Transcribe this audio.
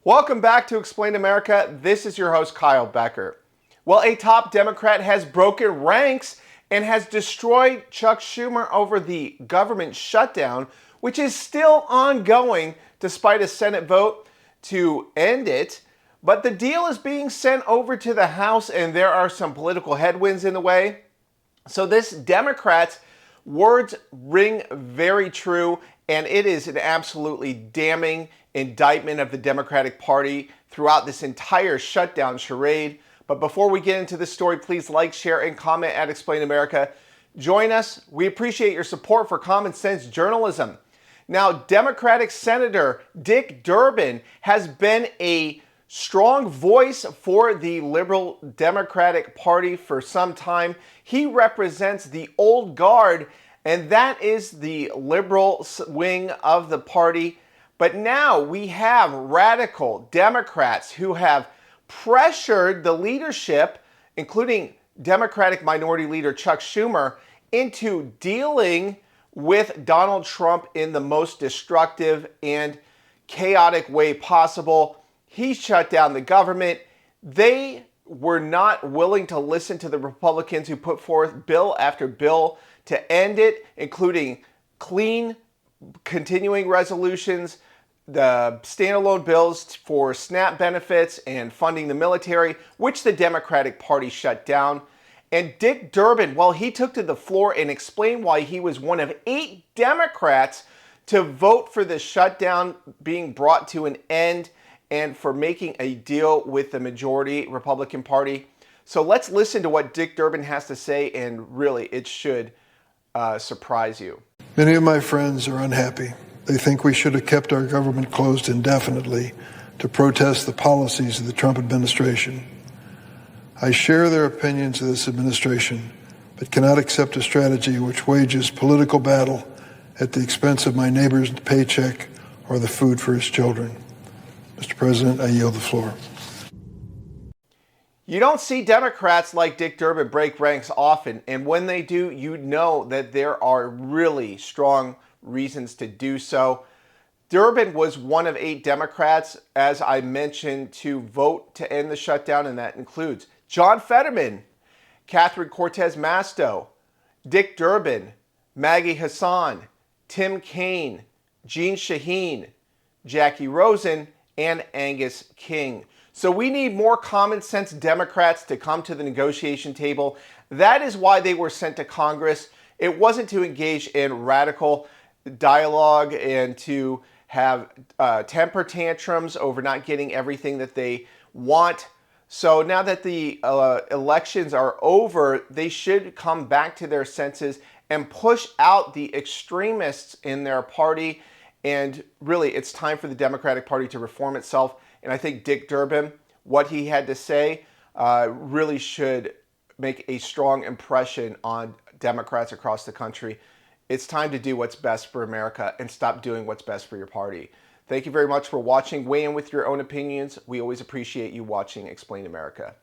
Welcome back to Explain America. This is your host, Kyle Becker. Well, a top Democrat has broken ranks and has destroyed Chuck Schumer over the government shutdown, which is still ongoing despite a Senate vote to end it. But the deal is being sent over to the House, and there are some political headwinds in the way. So this Democrats' words ring very true, and it is an absolutely damning indictment of the Democratic Party throughout this entire shutdown charade. But before we get into this story, please like, share, and comment at Explain America. Join us. We appreciate your support for common sense journalism. Now, Democratic Senator Dick Durbin has been a strong voice for the liberal Democratic Party for some time. He represents the old guard, and that is the liberal wing of the party. But now we have radical Democrats who have pressured the leadership, including Democratic Minority Leader Chuck Schumer, into dealing with Donald Trump in the most destructive and chaotic way possible. He shut down the government. They were not willing to listen to the Republicans who put forth bill after bill to end it, including clean continuing resolutions, the standalone bills for SNAP benefits and funding the military, which the Democratic Party shut down. And Dick Durbin, well, he took to the floor and explained why he was one of 8 Democrats to vote for the shutdown being brought to an end and for making a deal with the majority Republican Party. So let's listen to what Dick Durbin has to say, and really, it should surprise you. Many of my friends are unhappy. They think we should have kept our government closed indefinitely to protest the policies of the Trump administration. I share their opinions of this administration, but cannot accept a strategy which wages political battle at the expense of my neighbor's paycheck or the food for his children. Mr. President, I yield the floor. You don't see Democrats like Dick Durbin break ranks often, and when they do, you know that there are really strong reasons to do so. Durbin was one of 8 Democrats, as I mentioned, to vote to end the shutdown, and that includes John Fetterman, Catherine Cortez Masto, Dick Durbin, Maggie Hassan, Tim Kaine, Jeanne Shaheen, Jackie Rosen, and Angus King. So we need more common sense Democrats to come to the negotiation table. That is why they were sent to Congress. It wasn't to engage in radical dialogue and to have temper tantrums over not getting everything that they want. So now that the elections are over, they should come back to their senses and push out the extremists in their party. And really, it's time for the Democratic Party to reform itself. And I think Dick Durbin, what he had to say, really should make a strong impression on Democrats across the country. It's time to do what's best for America and stop doing what's best for your party. Thank you very much for watching. Weigh in with your own opinions. We always appreciate you watching Explain America.